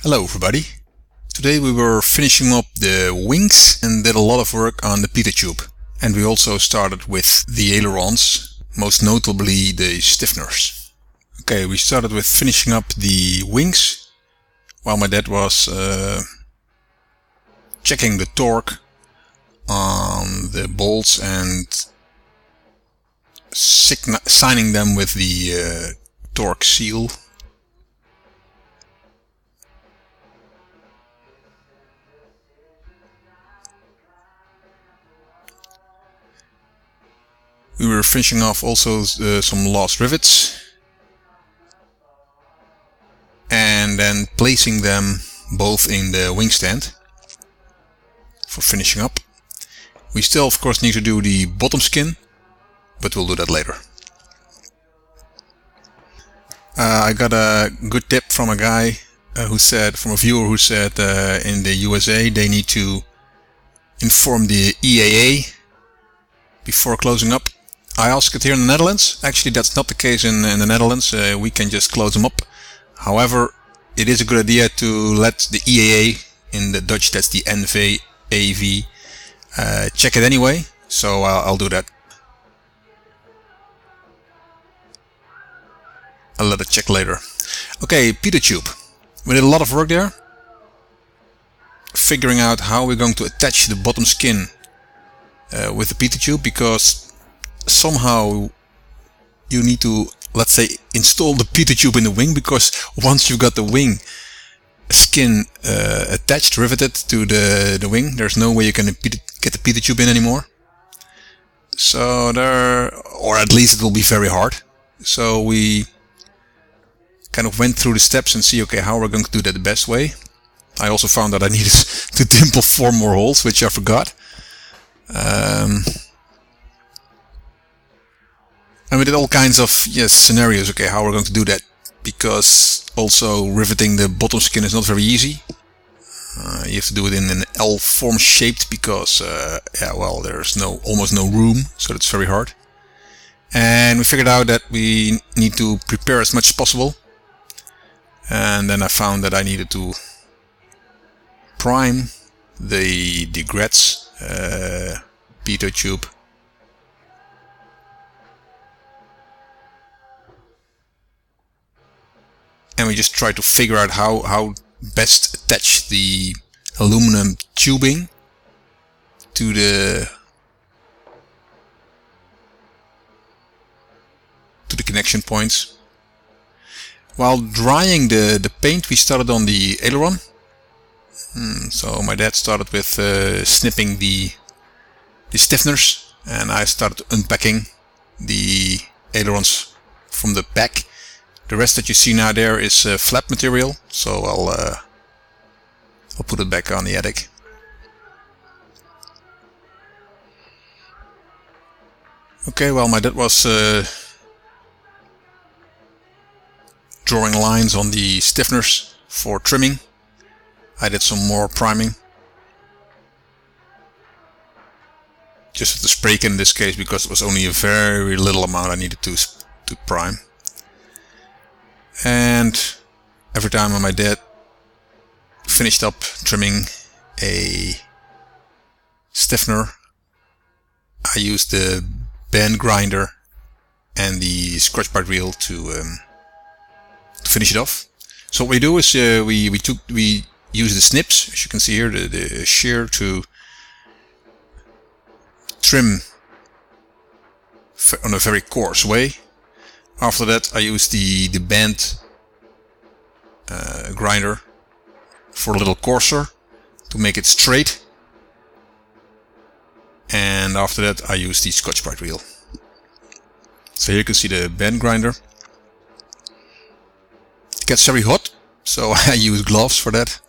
Hello everybody. Today we were finishing up the wings and did a lot of work on the Pitot tube. And we also started with the ailerons, most notably the stiffeners. Okay, we started with finishing up the wings while my dad was checking the torque on the bolts and signing them with the torque seal. We were finishing off also some lost rivets and then placing them both in the wing stand for finishing up. We still of course need to do the bottom skin, but we'll do that later. I got a good tip from a guy from a viewer who said in the USA they need to inform the AoA before closing up. I asked it here in the Netherlands. Actually, that's not the case in the Netherlands. We can just close them up. However, it is a good idea to let the AoA, in the Dutch that's the NVAV, check it anyway. So I'll do that. I'll let it check later. Okay, Pitot tube. We did a lot of work there, figuring out how we're going to attach the bottom skin with the Pitot tube, because somehow you need to, let's say, install the Pitot tube in the wing, because once you've got the wing skin attached, riveted to the wing, there's no way you can get the Pitot tube in anymore. So or at least it will be very hard. So we kind of went through the steps and see, okay, how we're going to do that the best way. I also found that I needed to dimple 4 more holes, which I forgot. And we did all kinds of scenarios, okay, how we're going to do that, because also riveting the bottom skin is not very easy. You have to do it in an L form shaped, because there's almost no room, so it's very hard. And we figured out that we need to prepare as much as possible. And then I found that I needed to prime the Gratz Pitot tube. And we just tried to figure out how best attach the aluminum tubing to the connection points. While drying the paint, we started on the aileron. So my dad started with snipping the stiffeners, and I started unpacking the ailerons from the back. The rest that you see now there is flap material, so I'll put it back on the attic. Okay, well, my dad was drawing lines on the stiffeners for trimming. I did some more priming, just with the spray can in this case, because it was only a very little amount I needed to prime. And every time when my dad finished up trimming a stiffener, I used the band grinder and the scratch part wheel to finish it off. So what we do is we use the snips, as you can see here, the shear, to trim on a very coarse way. After that I use the band grinder for a little coarser to make it straight, and after that I use the scotch brite wheel. So here you can see the band grinder. It gets very hot, so I use gloves for that.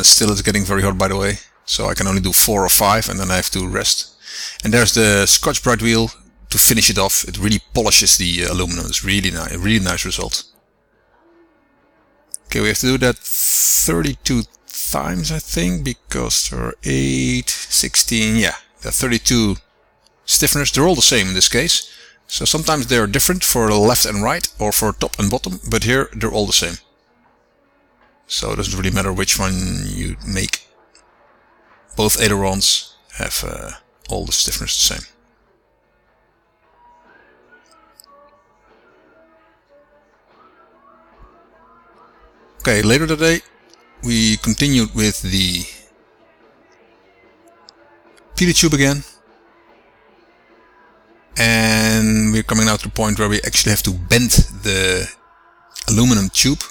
Still it's getting very hot, by the way, so I can only do 4 or 5 and then I have to rest. And there's the scotch brite wheel to finish it off. It really polishes the aluminum. It's really nice result. Okay, we have to do that 32 times, I think, because there are 8, 16, there are 32 stiffeners. They're all the same in this case. So sometimes they're different for left and right, or for top and bottom, but here they're all the same. so it doesn't really matter which one you make. Both ailerons have all the stiffeners the same. Okay, later today we continued with the Pitot tube again, and we're coming now to the point where we actually have to bend the aluminum tube.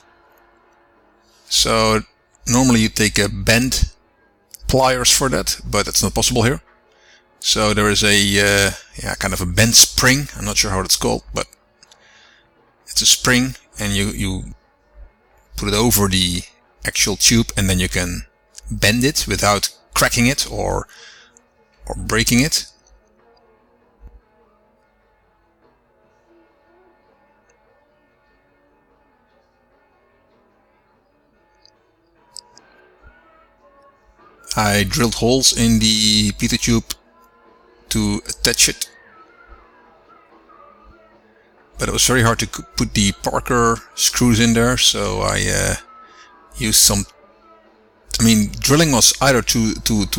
So normally you take a bend pliers for that, but it's not possible here. So there is a kind of a bend spring. I'm not sure how it's called, but it's a spring, and you put it over the actual tube, and then you can bend it without cracking it or breaking it. I drilled holes in the Pitot tube to attach it, but it was very hard to put the Parker screws in there, so I used some. I mean, drilling was either too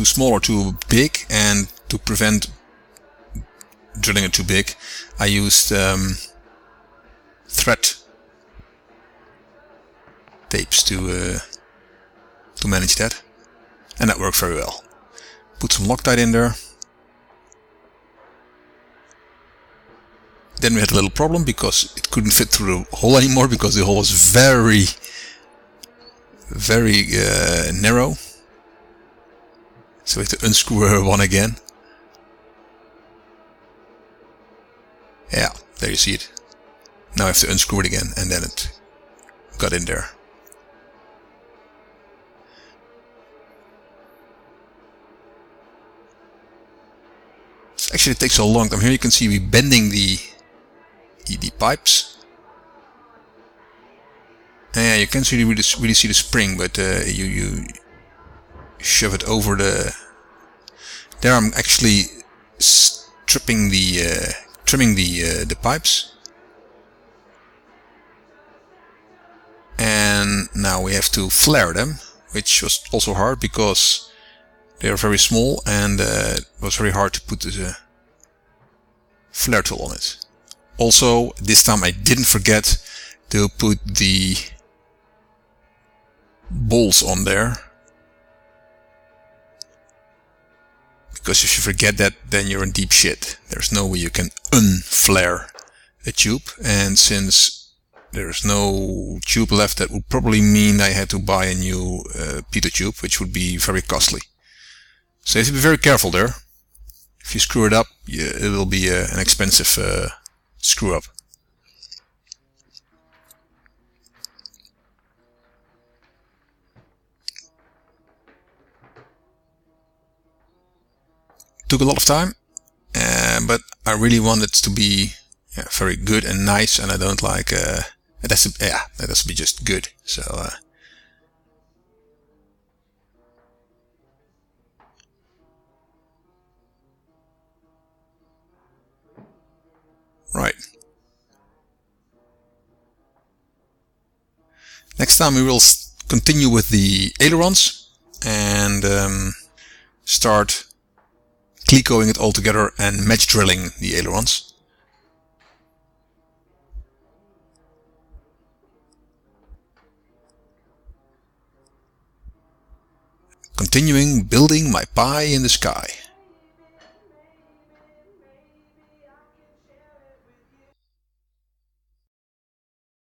small or too big, and to prevent drilling it too big, I used thread tapes to manage that, and that worked very well. Put some Loctite in there. Then we had a little problem because it couldn't fit through the hole anymore, because the hole was very narrow. So we had to unscrew one again. Yeah, there you see it. Now I have to unscrew it again, and then it got in there. Actually, it takes a long time. Here you can see we bending the pipes. Yeah, you can't really see the spring, but you shove it over the. There, I'm actually trimming the pipes, and now we have to flare them, which was also hard because they are very small, and it was very hard to put the flare tool on it. Also, this time I didn't forget to put the bolts on there, because if you forget that, then you're in deep shit. There's no way you can unflare a tube, and since there's no tube left, that would probably mean I had to buy a new Pitot tube, which would be very costly. So you have to be very careful there. If you screw it up, it will be an expensive screw up. Took a lot of time, but I really want it to be very good and nice, and I don't like it has to be just good. So right. Next time we will continue with the ailerons and start clecoing it all together and match drilling the ailerons. Continuing building my pie in the sky.